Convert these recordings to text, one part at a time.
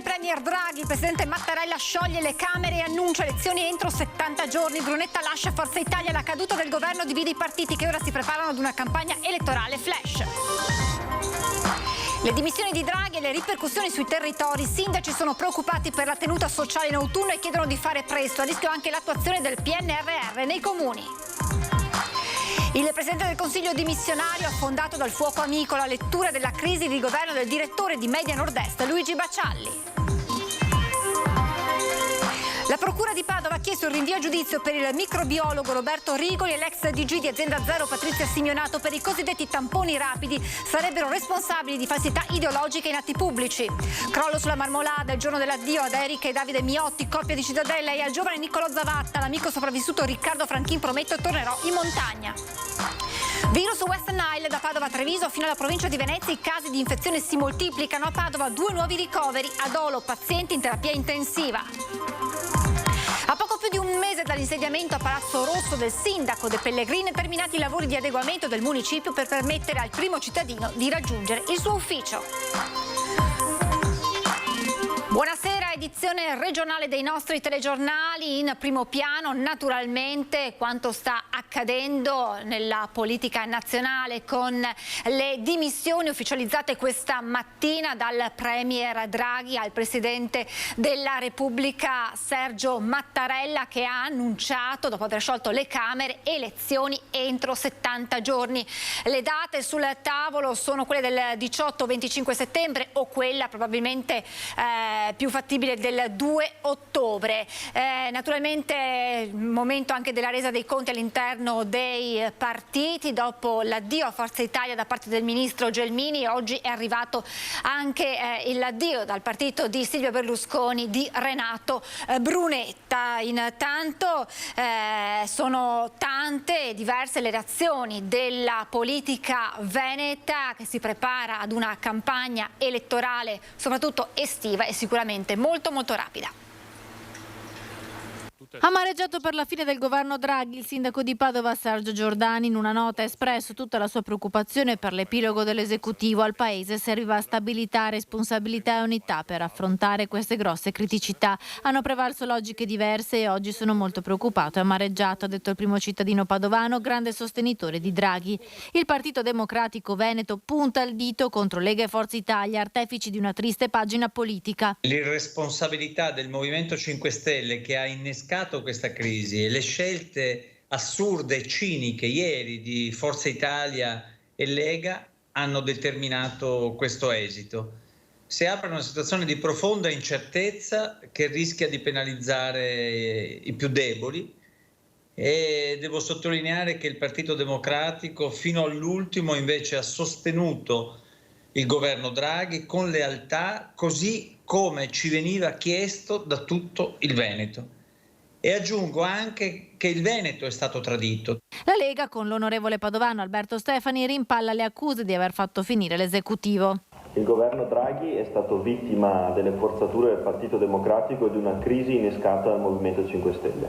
del premier Draghi, il presidente Mattarella scioglie le Camere e annuncia elezioni entro 70 giorni. Brunetta lascia Forza Italia, la caduta del governo divide i partiti che ora si preparano ad una campagna elettorale flash. Le dimissioni di Draghi e le ripercussioni sui territori. I sindaci sono preoccupati per la tenuta sociale in autunno e chiedono di fare presto. A rischio anche l'attuazione del PNRR nei comuni. Il Presidente del Consiglio dimissionario affondato dal fuoco amico, la lettura della crisi di governo del direttore di Media Nord-Est, Luigi Baccialli. La Procura di Padova ha chiesto il rinvio a giudizio per il microbiologo Roberto Rigoli e l'ex DG di Azienda Zero Patrizia Simeonato per i cosiddetti tamponi rapidi. Sarebbero responsabili di falsità ideologiche in atti pubblici. Crollo sulla Marmolada, il giorno dell'addio ad Erika e Davide Miotti, coppia di Cittadella, e al giovane Niccolò Zavatta, l'amico sopravvissuto Riccardo Franchin promette tornerò in montagna. Virus West Nile, da Padova a Treviso fino alla provincia di Venezia i casi di infezione si moltiplicano. A Padova 2 nuovi ricoveri, ad Olo pazienti in terapia intensiva. A poco più di un mese dall'insediamento a Palazzo Rosso del sindaco De Pellegrini, terminati i lavori di adeguamento del municipio per permettere al primo cittadino di raggiungere il suo ufficio. Buonasera, edizione regionale dei nostri telegiornali. In primo piano naturalmente quanto sta accadendo nella politica nazionale con le dimissioni ufficializzate questa mattina dal premier Draghi al presidente della Repubblica Sergio Mattarella, che ha annunciato, dopo aver sciolto le Camere, elezioni entro 70 giorni. Le date sul tavolo sono quelle del 18-25 settembre o quella probabilmente più fattibile del 2 ottobre. Naturalmente il momento anche della resa dei conti all'interno dei partiti. Dopo l'addio a Forza Italia da parte del ministro Gelmini, oggi è arrivato anche l'addio dal partito di Silvio Berlusconi di Renato Brunetta. Intanto sono tante e diverse le reazioni della politica veneta, che si prepara ad una campagna elettorale soprattutto estiva e sicuramente molto rapida. Amareggiato per la fine del governo Draghi, il sindaco di Padova Sergio Giordani in una nota ha espresso tutta la sua preoccupazione per l'epilogo dell'esecutivo. Al paese serviva stabilità, responsabilità e unità per affrontare queste grosse criticità. Hanno prevalso logiche diverse e oggi sono molto preoccupato e amareggiato, ha detto il primo cittadino padovano, grande sostenitore di Draghi. Il Partito Democratico Veneto punta il dito contro Lega e Forza Italia, artefici di una triste pagina politica. L'irresponsabilità del Movimento 5 Stelle che ha innescato questa crisi e le scelte assurde e ciniche ieri di Forza Italia e Lega hanno determinato questo esito. Si apre una situazione di profonda incertezza che rischia di penalizzare i più deboli, e devo sottolineare che il Partito Democratico fino all'ultimo invece ha sostenuto il governo Draghi con lealtà, così come ci veniva chiesto da tutto il Veneto. E aggiungo anche che il Veneto è stato tradito. La Lega, con l'onorevole padovano Alberto Stefani, rimpalla le accuse di aver fatto finire l'esecutivo. Il governo Draghi è stato vittima delle forzature del Partito Democratico e di una crisi innescata dal Movimento 5 Stelle.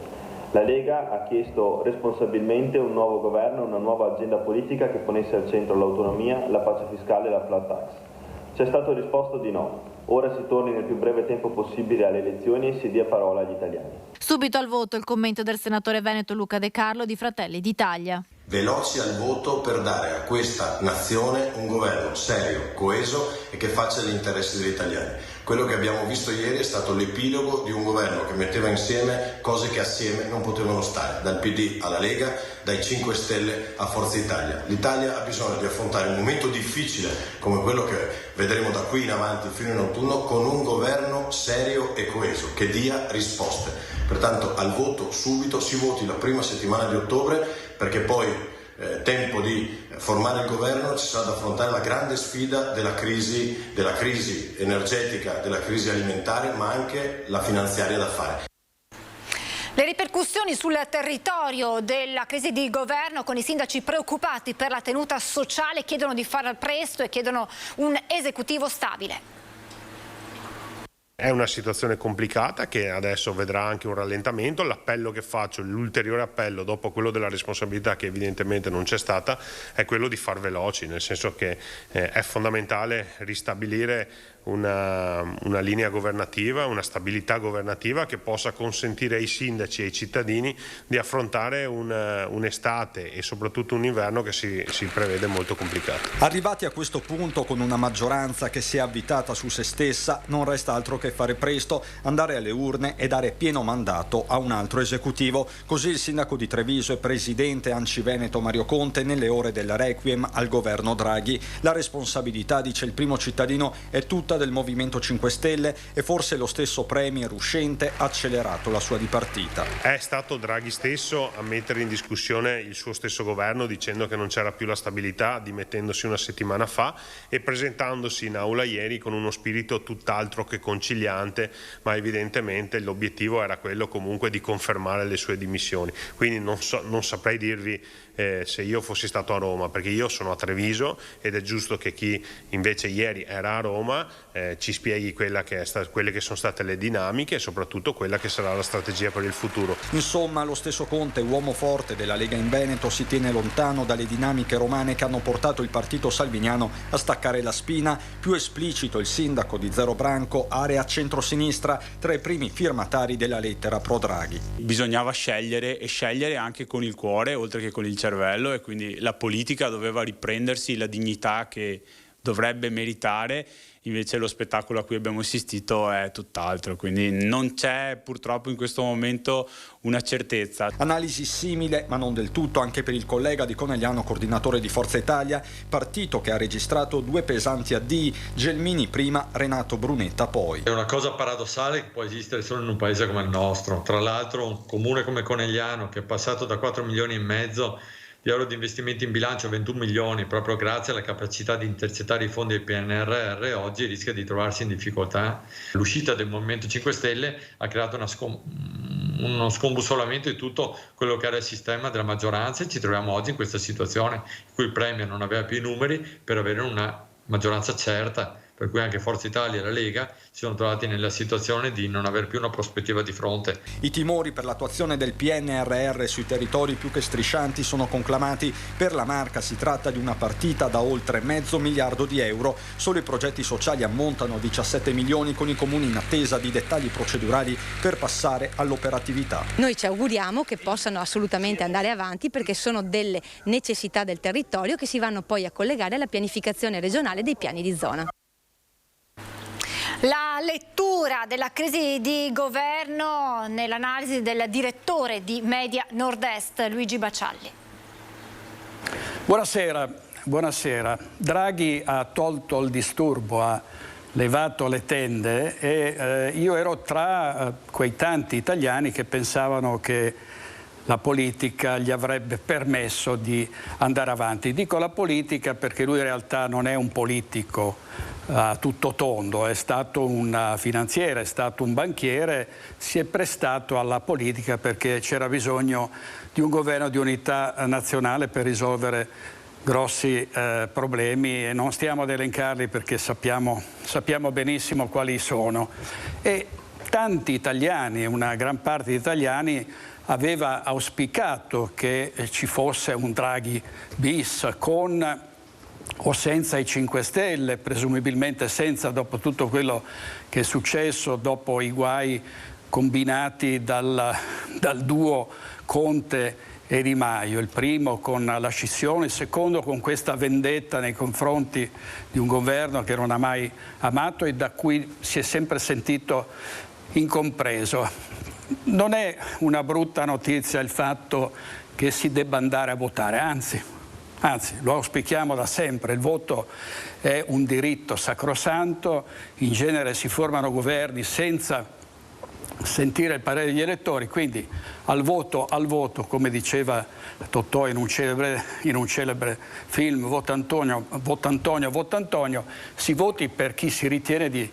La Lega ha chiesto responsabilmente un nuovo governo, una nuova agenda politica che ponesse al centro l'autonomia, la pace fiscale e la flat tax. C'è stato risposto di no. Ora si torni nel più breve tempo possibile alle elezioni e si dia parola agli italiani. Subito al voto il commento del senatore veneto Luca De Carlo di Fratelli d'Italia. Veloci al voto per dare a questa nazione un governo serio, coeso e che faccia gli interessi degli italiani. Quello che abbiamo visto ieri è stato l'epilogo di un governo che metteva insieme cose che assieme non potevano stare, dal PD alla Lega, dai 5 Stelle a Forza Italia. L'Italia ha bisogno di affrontare un momento difficile come quello che vedremo da qui in avanti fino in autunno con un governo serio e coeso che dia risposte. Pertanto al voto subito, si voti la prima settimana di ottobre, perché poi tempo di formare il governo ci sarà da affrontare la grande sfida della crisi energetica, della crisi alimentare, ma anche la finanziaria da fare. Le ripercussioni sul territorio della crisi di governo, con i sindaci preoccupati per la tenuta sociale, chiedono di fare presto e chiedono un esecutivo stabile. È una situazione complicata che adesso vedrà anche un rallentamento. L'appello che faccio, l'ulteriore appello dopo quello della responsabilità che evidentemente non c'è stata, è quello di far veloci, nel senso che è fondamentale ristabilire una linea governativa, una stabilità governativa che possa consentire ai sindaci e ai cittadini di affrontare un'estate e soprattutto un inverno che si prevede molto complicato. Arrivati a questo punto, con una maggioranza che si è avvitata su se stessa, non resta altro che fare presto, andare alle urne e dare pieno mandato a un altro esecutivo. Così il sindaco di Treviso e presidente ANCI Veneto Mario Conte nelle ore del requiem al governo Draghi. La responsabilità, dice il primo cittadino, è tutta del Movimento 5 Stelle e forse lo stesso premier uscente ha accelerato la sua dipartita. È stato Draghi stesso a mettere in discussione il suo stesso governo dicendo che non c'era più la stabilità, dimettendosi una settimana fa e presentandosi in aula ieri con uno spirito tutt'altro che conciliante, ma evidentemente l'obiettivo era quello comunque di confermare le sue dimissioni. Quindi non saprei dirvi se io fossi stato a Roma, perché io sono a Treviso ed è giusto che chi invece ieri era a Roma ci spieghi quelle che sono state le dinamiche e soprattutto quella che sarà la strategia per il futuro. Insomma, lo stesso Conte, uomo forte della Lega in Veneto, si tiene lontano dalle dinamiche romane che hanno portato il partito salviniano a staccare la spina. Più esplicito il sindaco di Zero Branco, area centrosinistra, tra i primi firmatari della lettera pro Draghi. Bisognava scegliere e scegliere anche con il cuore oltre che con il cervello, e quindi la politica doveva riprendersi la dignità che dovrebbe meritare. Invece lo spettacolo a cui abbiamo assistito è tutt'altro, quindi non c'è purtroppo in questo momento una certezza. Analisi simile, ma non del tutto, anche per il collega di Conegliano, coordinatore di Forza Italia, partito che ha registrato 2 pesanti addii, Gelmini prima, Renato Brunetta poi. È una cosa paradossale che può esistere solo in un paese come il nostro. Tra l'altro un comune come Conegliano, che è passato da 4,5 milioni di euro di investimenti in bilancio a 21 milioni proprio grazie alla capacità di intercettare i fondi del PNRR, oggi rischia di trovarsi in difficoltà. L'uscita del Movimento 5 Stelle ha creato uno scombussolamento di tutto quello che era il sistema della maggioranza e ci troviamo oggi in questa situazione in cui il Premier non aveva più i numeri per avere una maggioranza certa, per cui anche Forza Italia e la Lega si sono trovati nella situazione di non avere più una prospettiva di fronte. I timori per l'attuazione del PNRR sui territori più che striscianti sono conclamati. Per la Marca si tratta di una partita da oltre $500 miliardi. Solo i progetti sociali ammontano a 17 milioni, con i comuni in attesa di dettagli procedurali per passare all'operatività. Noi ci auguriamo che possano assolutamente andare avanti, perché sono delle necessità del territorio che si vanno poi a collegare alla pianificazione regionale dei piani di zona. La lettura della crisi di governo nell'analisi del direttore di Media Nord-Est, Luigi Bacialli. Buonasera. Draghi ha tolto il disturbo, ha levato le tende e io ero tra quei tanti italiani che pensavano che la politica gli avrebbe permesso di andare avanti. Dico la politica perché lui in realtà non è un politico a tutto tondo, è stato un finanziere, è stato un banchiere, si è prestato alla politica perché c'era bisogno di un governo di unità nazionale per risolvere grossi problemi, e non stiamo ad elencarli perché sappiamo benissimo quali sono. E tanti italiani, una gran parte di italiani, aveva auspicato che ci fosse un Draghi bis, con o senza i 5 Stelle, presumibilmente senza, dopo tutto quello che è successo, dopo i guai combinati dal duo Conte e Di Maio, il primo con la scissione, il secondo con questa vendetta nei confronti di un governo che non ha mai amato e da cui si è sempre sentito incompreso. Non è una brutta notizia il fatto che si debba andare a votare, anzi lo auspichiamo da sempre. Il voto è un diritto sacrosanto, in genere si formano governi senza sentire il parere degli elettori, quindi al voto, come diceva Totò in un celebre film, vota Antonio, si voti per chi si ritiene di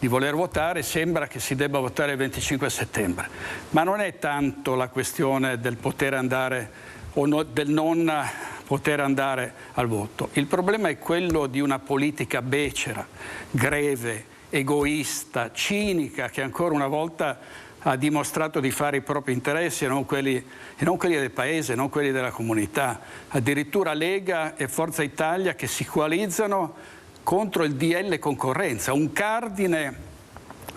voler votare. Sembra che si debba votare il 25 settembre, ma non è tanto la questione del poter andare o del non poter andare al voto. Il problema è quello di una politica becera, greve, egoista, cinica, che ancora una volta ha dimostrato di fare i propri interessi e non quelli del Paese, non quelli della comunità. Addirittura Lega e Forza Italia che si coalizzano contro il DL concorrenza, un cardine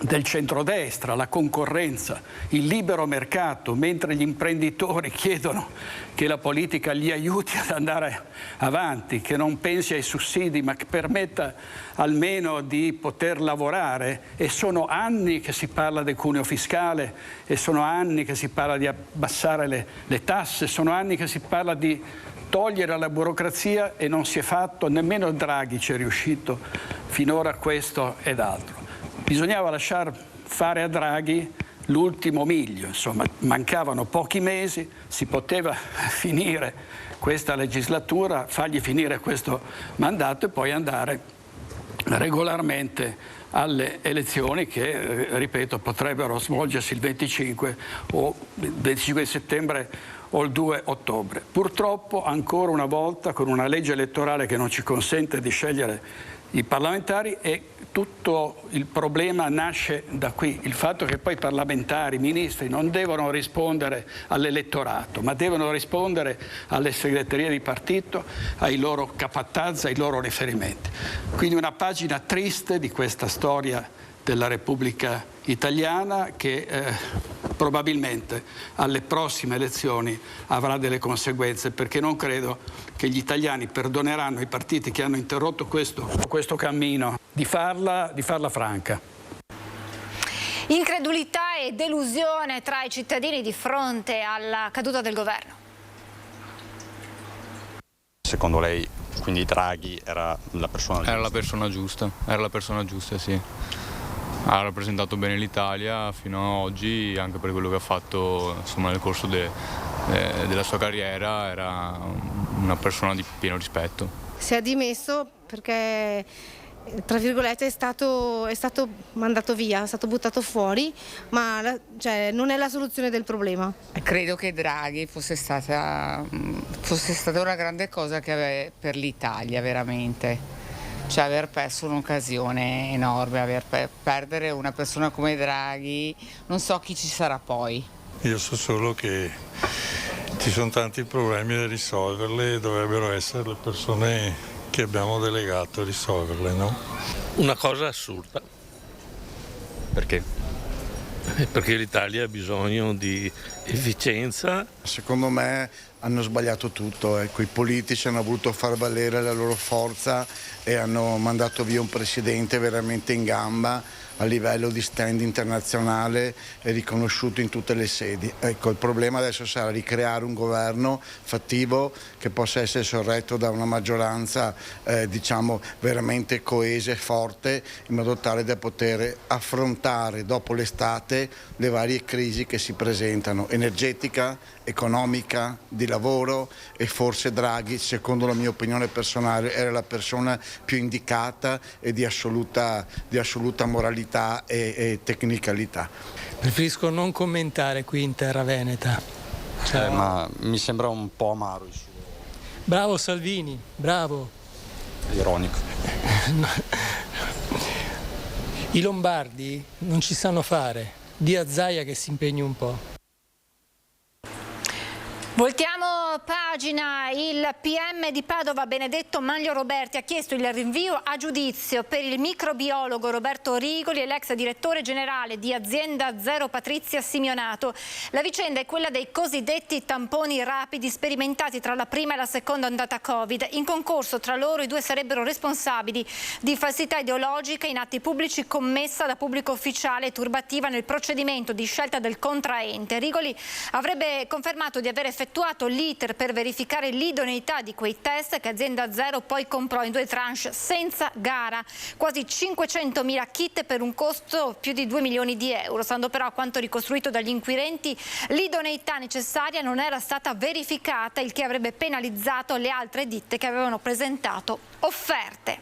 del centrodestra, la concorrenza, il libero mercato, mentre gli imprenditori chiedono che la politica li aiuti ad andare avanti, che non pensi ai sussidi ma che permetta almeno di poter lavorare. E sono anni che si parla del cuneo fiscale, e sono anni che si parla di abbassare le tasse, sono anni che si parla di togliere la burocrazia e non si è fatto, nemmeno Draghi ci è riuscito finora, questo ed altro. Bisognava lasciar fare a Draghi l'ultimo miglio, insomma, mancavano pochi mesi, si poteva finire questa legislatura, fargli finire questo mandato e poi andare regolarmente alle elezioni che, ripeto, potrebbero svolgersi il 25 settembre o il 2 ottobre. Purtroppo, ancora una volta, con una legge elettorale che non ci consente di scegliere i parlamentari, e tutto il problema nasce da qui, il fatto che poi parlamentari, ministri non devono rispondere all'elettorato, ma devono rispondere alle segreterie di partito, ai loro capattazzi, ai loro riferimenti. Quindi una pagina triste di questa storia della Repubblica Italiana che probabilmente alle prossime elezioni avrà delle conseguenze, perché non credo che gli italiani perdoneranno i partiti che hanno interrotto questo cammino di farla franca. Incredulità e delusione tra i cittadini di fronte alla caduta del governo. Secondo lei, quindi Draghi era la persona giusta? Era la persona giusta, sì. Ha rappresentato bene l'Italia fino a oggi, anche per quello che ha fatto, insomma, nel corso della sua carriera. Era una persona di pieno rispetto. Si è dimesso perché, tra virgolette, è stato mandato via, è stato buttato fuori, ma non è la soluzione del problema. Credo che Draghi fosse stata una grande cosa che per l'Italia, veramente. Cioè, aver perso un'occasione enorme, perdere una persona come Draghi, non so chi ci sarà poi. Io so solo che ci sono tanti problemi da risolverli e dovrebbero essere le persone che abbiamo delegato a risolverle, no? Una cosa assurda. Perché? Perché l'Italia ha bisogno di efficienza. Secondo me hanno sbagliato tutto, ecco. I politici hanno voluto far valere la loro forza e hanno mandato via un presidente veramente in gamba a livello di stand internazionale e riconosciuto in tutte le sedi. Ecco, il problema adesso sarà ricreare un governo fattivo che possa essere sorretto da una maggioranza veramente coesa e forte, in modo tale da poter affrontare dopo l'estate le varie crisi che si presentano, energetica, economica, di lavoro, e forse Draghi, secondo la mia opinione personale, era la persona più indicata e di assoluta moralità e tecnicalità. Preferisco non commentare qui in terra veneta. Ma mi sembra un po' amaro il suo. Bravo Salvini, bravo. Ironico. I lombardi non ci sanno fare. Di a Zaia che si impegni un po'. Voltiamo pagina. Il PM di Padova, Benedetto Maglio Roberti, ha chiesto il rinvio a giudizio per il microbiologo Roberto Rigoli e l'ex direttore generale di Azienda Zero Patrizia Simionato. La vicenda è quella dei cosiddetti tamponi rapidi sperimentati tra la prima e la seconda ondata Covid. In concorso tra loro i due sarebbero responsabili di falsità ideologica in atti pubblici commessa da pubblico ufficiale e turbativa nel procedimento di scelta del contraente. Rigoli avrebbe confermato di aver effettuato l'iter per verificare l'idoneità di quei test che Azienda Zero poi comprò in 2 tranche senza gara, quasi 500.000 kit per un costo più di 2 milioni di euro. Stando però a quanto ricostruito dagli inquirenti, l'idoneità necessaria non era stata verificata, il che avrebbe penalizzato le altre ditte che avevano presentato offerte.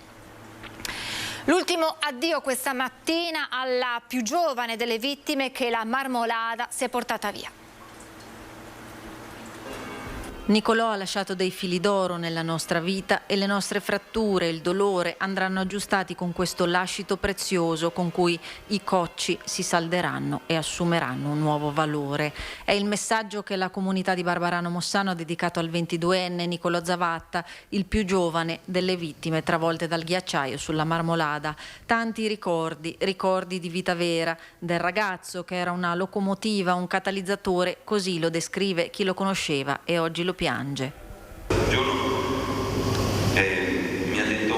L'ultimo addio questa mattina alla più giovane delle vittime che la Marmolada si è portata via. Nicolò ha lasciato dei fili d'oro nella nostra vita e le nostre fratture e il dolore andranno aggiustati con questo lascito prezioso con cui i cocci si salderanno e assumeranno un nuovo valore. È il messaggio che la comunità di Barbarano Mossano ha dedicato al 22enne Nicolò Zavatta, il più giovane delle vittime travolte dal ghiacciaio sulla Marmolada. Tanti ricordi di vita vera, del ragazzo che era una locomotiva, un catalizzatore, così lo descrive chi lo conosceva e oggi lo piange. Mi ha detto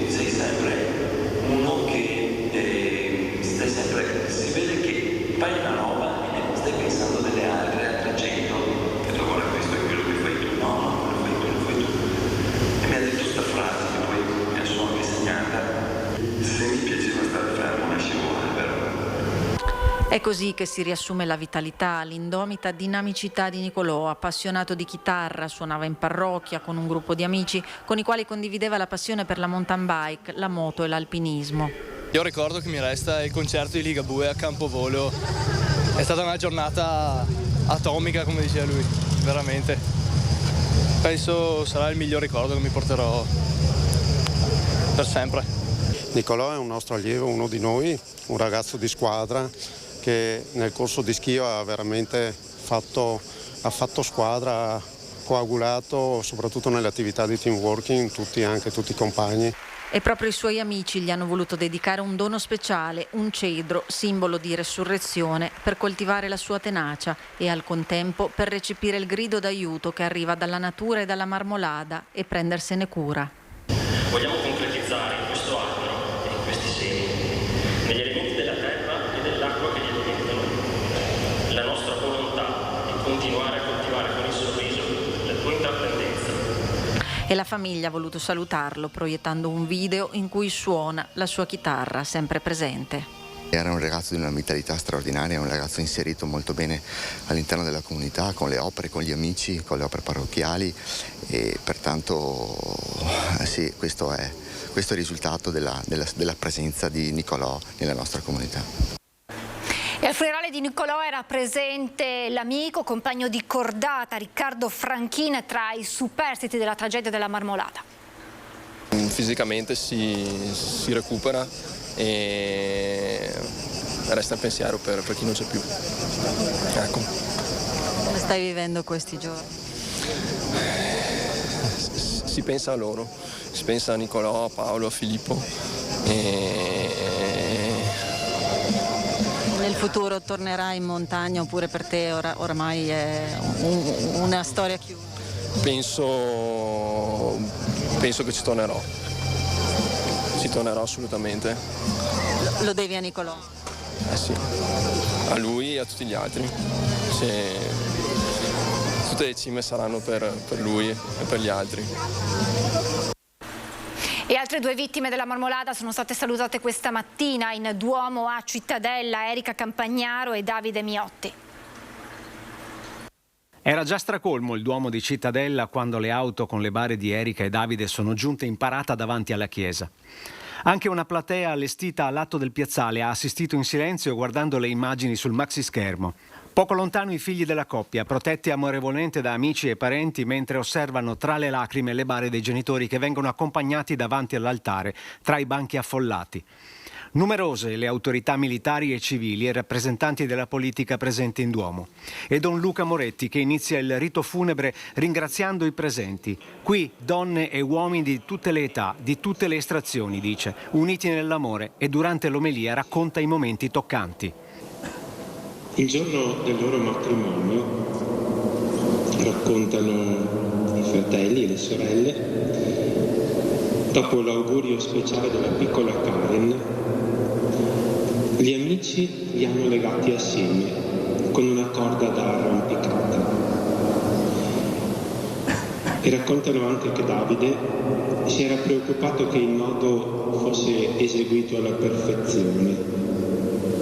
sei sempre uno che stai sempre, si vede che fai una roba e stai pensando delle altre 100 e tu guarda questo è quello che fai tu, no, quello fai tu. E mi ha detto questa frase che poi mi ha solo anche segnata: se mi piaceva stare fermo nascevo un albero. È così che si riassume la vitalità, l'indomita dinamicità di Nicolò, appassionato di chitarra, suonava in parrocchia con un gruppo di amici con i quali condivideva la passione per la mountain bike, la moto e l'alpinismo. Io ricordo che mi resta il concerto di Ligabue a Campovolo. È stata una giornata atomica, come diceva lui, veramente. Penso sarà il miglior ricordo che mi porterò per sempre. Nicolò è un nostro allievo, uno di noi, un ragazzo di squadra che nel corso di schio ha veramente fatto squadra, ha coagulato soprattutto nelle attività di team working anche tutti i compagni. E proprio i suoi amici gli hanno voluto dedicare un dono speciale, un cedro, simbolo di resurrezione, per coltivare la sua tenacia e al contempo per recepire il grido d'aiuto che arriva dalla natura e dalla Marmolada e prendersene cura. Vogliamo concretizzare in questo albero e in questi semi, negli elementi della terra e dell'acqua che li alimentano, la nostra volontà di continuare a coltivare con il sorriso la tua intraprendenza. E la famiglia ha voluto salutarlo proiettando un video in cui suona la sua chitarra, sempre presente. Era un ragazzo di una vitalità straordinaria, un ragazzo inserito molto bene all'interno della comunità, con le opere, con gli amici, con le opere parrocchiali e pertanto sì, questo è il risultato della presenza di Nicolò nella nostra comunità. E al funerale di Nicolò era presente l'amico, compagno di cordata Riccardo Franchina, tra i superstiti della tragedia della Marmolada. Fisicamente si recupera e resta il pensiero per chi non c'è più. Ecco. Come stai vivendo questi giorni? Si pensa a loro, si pensa a Nicolò, a Paolo, a Filippo Nel futuro tornerai in montagna oppure per te oramai è una storia chiusa? Penso che ci tornerò. Ci tornerò assolutamente. Lo devi a Nicolò? Sì, a lui e a tutti gli altri. Tutte le cime saranno per lui e per gli altri. E altre due vittime della Marmolada sono state salutate questa mattina in Duomo a Cittadella, Erika Campagnaro e Davide Miotti. Era già stracolmo il Duomo di Cittadella quando le auto con le bare di Erika e Davide sono giunte in parata davanti alla chiesa. Anche una platea allestita all'atto del piazzale ha assistito in silenzio guardando le immagini sul maxischermo. Poco lontano i figli della coppia, protetti amorevolmente da amici e parenti mentre osservano tra le lacrime le bare dei genitori che vengono accompagnati davanti all'altare tra i banchi affollati. Numerose le autorità militari e civili e rappresentanti della politica presenti in Duomo. E Don Luca Moretti che inizia il rito funebre ringraziando i presenti. Qui donne e uomini di tutte le età, di tutte le estrazioni, dice, uniti nell'amore, e durante l'omelia racconta i momenti toccanti. Il giorno del loro matrimonio, raccontano i fratelli e le sorelle, dopo l'augurio speciale della piccola Karen, gli amici li hanno legati assieme con una corda da arrampicata. E raccontano anche che Davide si era preoccupato che il nodo fosse eseguito alla perfezione,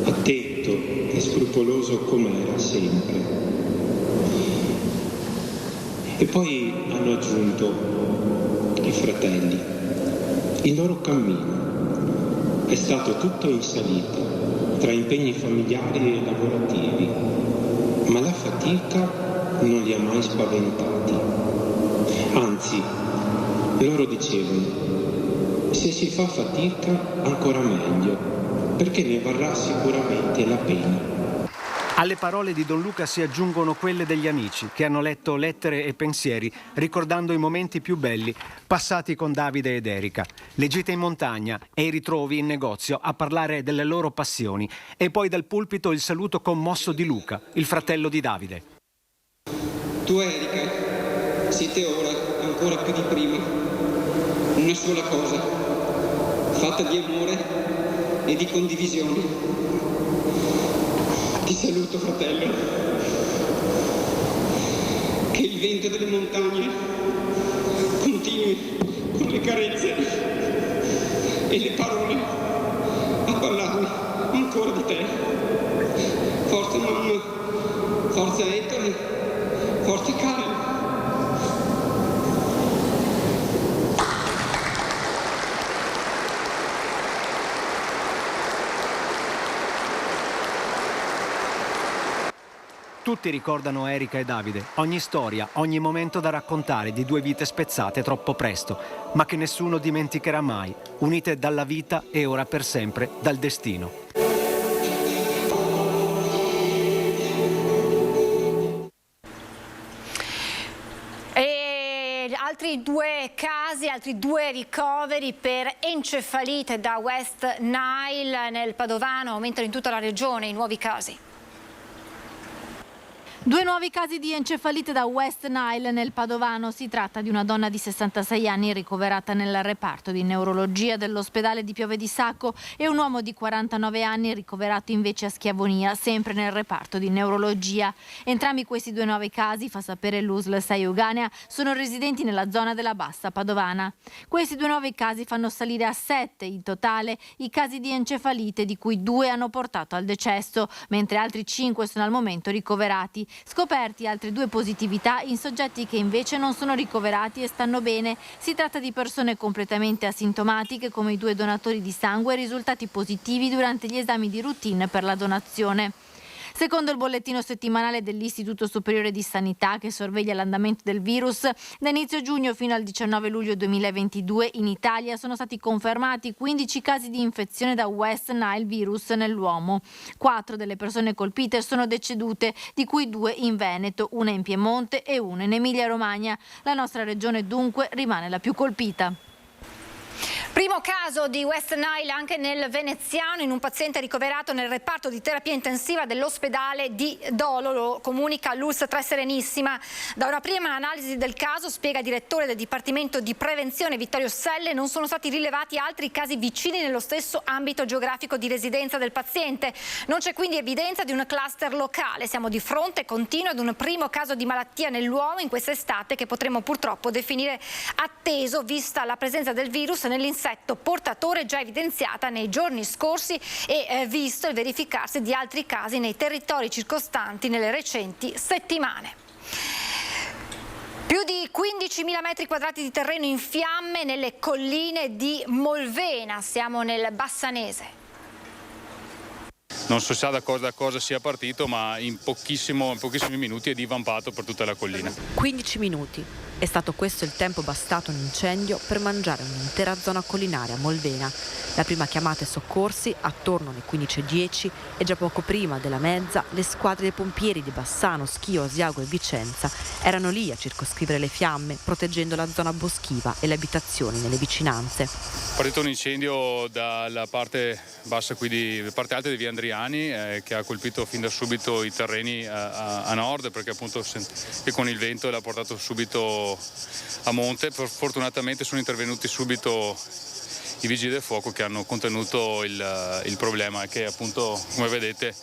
attento e scrupoloso come era sempre. E poi hanno aggiunto i fratelli: il loro cammino è stato tutto in salita, tra impegni familiari e lavorativi, ma la fatica non li ha mai spaventati. Anzi, loro dicevano, se si fa fatica ancora meglio, perché ne varrà sicuramente la pena. Alle parole di Don Luca si aggiungono quelle degli amici che hanno letto lettere e pensieri ricordando i momenti più belli passati con Davide ed Erika, le gite in montagna e i ritrovi in negozio a parlare delle loro passioni e poi dal pulpito il saluto commosso di Luca, il fratello di Davide. Tu Erika, siete ora ancora più di prima una sola cosa, fatta di amore e di condivisione. Ti saluto, fratello. Che il vento delle montagne continui con le carezze e le parole a parlarmi ancora di te. Forza mamma, forza Ettore, forza Karen. Tutti ricordano Erika e Davide, ogni storia, ogni momento da raccontare di due vite spezzate troppo presto, ma che nessuno dimenticherà mai, unite dalla vita e ora per sempre dal destino. Altri due casi, altri due ricoveri per encefalite da West Nile nel Padovano, aumentano in tutta la regione i nuovi casi. 2 nuovi casi di encefalite da West Nile nel Padovano. Si tratta di una donna di 66 anni ricoverata nel reparto di neurologia dell'ospedale di Piove di Sacco e un uomo di 49 anni ricoverato invece a Schiavonia, sempre nel reparto di neurologia. Entrambi questi 2 nuovi casi, fa sapere l'USL 6 Euganea, sono residenti nella zona della Bassa Padovana. Questi 2 nuovi casi fanno salire a 7 in totale i casi di encefalite, di cui 2 hanno portato al decesso, mentre altri 5 sono al momento ricoverati. Scoperti altre 2 positività in soggetti che invece non sono ricoverati e stanno bene. Si tratta di persone completamente asintomatiche, come i 2 donatori di sangue risultati positivi durante gli esami di routine per la donazione. Secondo il bollettino settimanale dell'Istituto Superiore di Sanità, che sorveglia l'andamento del virus, da inizio giugno fino al 19 luglio 2022 in Italia sono stati confermati 15 casi di infezione da West Nile virus nell'uomo. 4 delle persone colpite sono decedute, di cui 2 in Veneto, una in Piemonte e una in Emilia-Romagna. La nostra regione dunque rimane la più colpita. Primo caso di West Nile anche nel veneziano, in un paziente ricoverato nel reparto di terapia intensiva dell'ospedale di Dolo, lo comunica l'ULSS 3 Serenissima. Da una prima analisi del caso, spiega il direttore del Dipartimento di Prevenzione Vittorio Selle, non sono stati rilevati altri casi vicini nello stesso ambito geografico di residenza del paziente. Non c'è quindi evidenza di un cluster locale. Siamo di fronte, continua, ad un primo caso di malattia nell'uomo in quest'estate che potremmo purtroppo definire atteso, vista la presenza del virus nell'insetto portatore già evidenziata nei giorni scorsi e visto il verificarsi di altri casi nei territori circostanti nelle recenti settimane. Più di 15.000 metri quadrati di terreno in fiamme nelle colline di Molvena, siamo nel Bassanese. Non si sa da cosa sia partito, ma in pochissimi minuti è divampato per tutta la collina. 15 minuti. È stato questo il tempo bastato a un incendio per mangiare un'intera zona collinare a Molvena. La prima chiamata ai soccorsi attorno alle 15:10 e già poco prima della mezza le squadre dei pompieri di Bassano, Schio, Asiago e Vicenza erano lì a circoscrivere le fiamme, proteggendo la zona boschiva e le abitazioni nelle vicinanze. È partito un incendio dalla parte bassa parte alta di via Andriani che ha colpito fin da subito i terreni a nord, perché appunto che con il vento l'ha portato subito a monte. Fortunatamente sono intervenuti subito i vigili del fuoco che hanno contenuto il problema, che appunto, come vedete,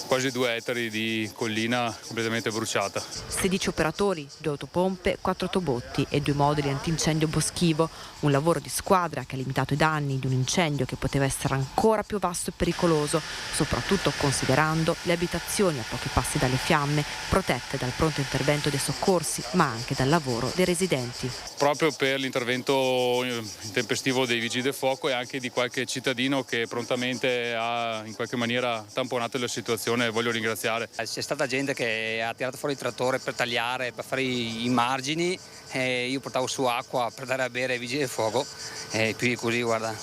quasi 2 ettari di collina completamente bruciata. 16 operatori, 2 autopompe, 4 autobotti e 2 moduli antincendio boschivo. Un lavoro di squadra che ha limitato i danni di un incendio che poteva essere ancora più vasto e pericoloso, soprattutto considerando le abitazioni a pochi passi dalle fiamme, protette dal pronto intervento dei soccorsi, ma anche dal lavoro dei residenti. Proprio per l'intervento intempestivo dei vigili del fuoco e anche di qualche cittadino che prontamente ha in qualche maniera tamponato la situazione situazione voglio ringraziare. C'è stata gente che ha tirato fuori il trattore per tagliare, per fare i margini, e io portavo su acqua per dare a bere ai vigili del fuoco e qui così, guarda,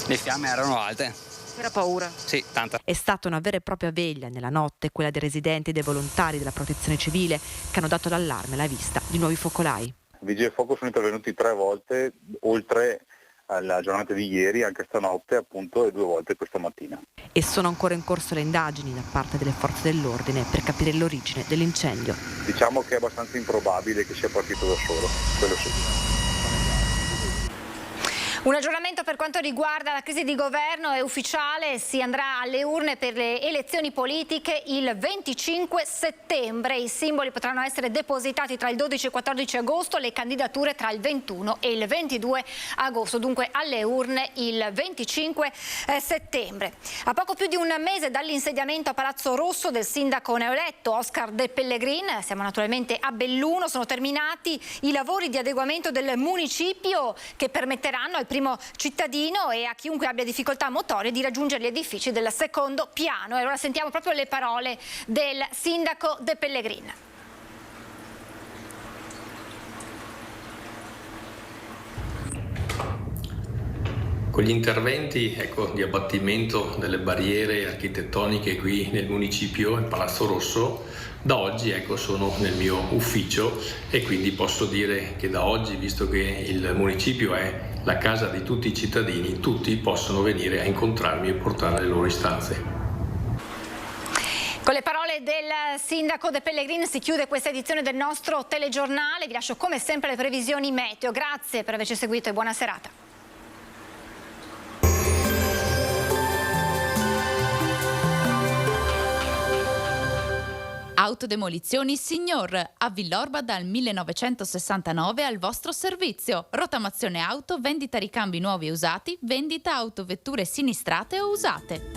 le fiamme erano alte. Era paura? Sì, tanta. È stata una vera e propria veglia nella notte, quella dei residenti e dei volontari della protezione civile che hanno dato l'allarme alla vista di nuovi focolai. I vigili del fuoco sono intervenuti 3 volte, oltre alla giornata di ieri, anche stanotte appunto, e 2 volte questa mattina. E sono ancora in corso le indagini da parte delle forze dell'ordine per capire l'origine dell'incendio. Diciamo che è abbastanza improbabile che sia partito da solo, quello sì. Un aggiornamento per quanto riguarda la crisi di governo è ufficiale, si andrà alle urne per le elezioni politiche il 25 settembre. I simboli potranno essere depositati tra il 12 e il 14 agosto, le candidature tra il 21 e il 22 agosto, dunque alle urne il 25 settembre. A poco più di un mese dall'insediamento a Palazzo Rosso del sindaco neoeletto Oscar De Pellegrin, siamo naturalmente a Belluno, sono terminati i lavori di adeguamento del municipio che permetteranno al primo cittadino e a chiunque abbia difficoltà motorie di raggiungere gli edifici del secondo piano. E allora sentiamo proprio le parole del sindaco De Pellegrin. Con gli interventi di abbattimento delle barriere architettoniche qui nel municipio, in Palazzo Rosso, da oggi sono nel mio ufficio e quindi posso dire che da oggi, visto che il municipio è la casa di tutti i cittadini, tutti possono venire a incontrarmi e portare le loro istanze. Con le parole del sindaco De Pellegrin si chiude questa edizione del nostro telegiornale. Vi lascio come sempre le previsioni meteo. Grazie per averci seguito e buona serata. Autodemolizioni Signor, a Villorba dal 1969 al vostro servizio. Rottamazione auto, vendita ricambi nuovi e usati, vendita autovetture sinistrate o usate.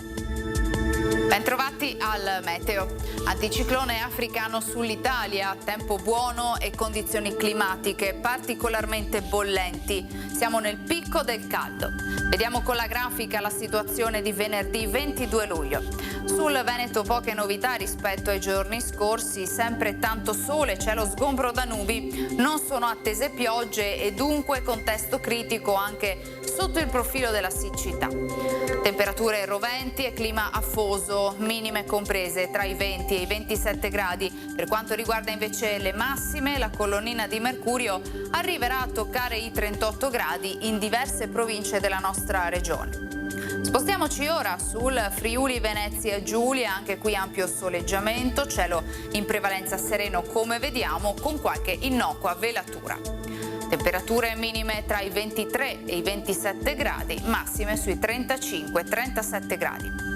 Bentrovati al meteo. Anticiclone africano sull'Italia, tempo buono e condizioni climatiche particolarmente bollenti. Siamo nel picco del caldo. Vediamo con la grafica la situazione di venerdì 22 luglio. Sul Veneto poche novità rispetto ai giorni scorsi, sempre tanto sole, cielo sgombro da nubi, non sono attese piogge e dunque contesto critico anche sotto il profilo della siccità. Temperature roventi e clima afoso, minime comprese tra i 20 e i 27 gradi. Per quanto riguarda invece le massime, la colonnina di mercurio arriverà a toccare i 38 gradi in diverse province della nostra regione. Spostiamoci ora sul Friuli Venezia Giulia, anche qui ampio soleggiamento, cielo in prevalenza sereno come vediamo, con qualche innocua velatura. Temperature minime tra i 23 e i 27 gradi, massime sui 35-37 gradi.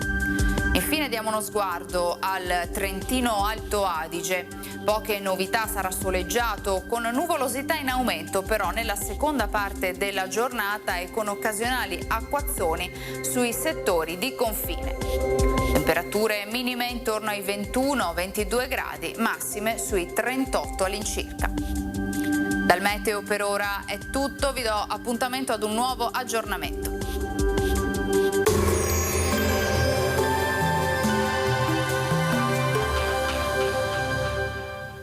Infine diamo uno sguardo al Trentino Alto Adige. Poche novità, sarà soleggiato con nuvolosità in aumento però nella seconda parte della giornata e con occasionali acquazzoni sui settori di confine. Temperature minime intorno ai 21-22 gradi, massime sui 38 all'incirca. Dal meteo per ora è tutto, vi do appuntamento ad un nuovo aggiornamento.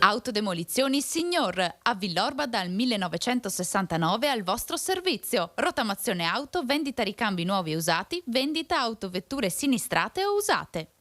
Autodemolizioni Signor, a Villorba dal 1969 al vostro servizio. Rottamazione auto, vendita ricambi nuovi e usati, vendita autovetture sinistrate o usate.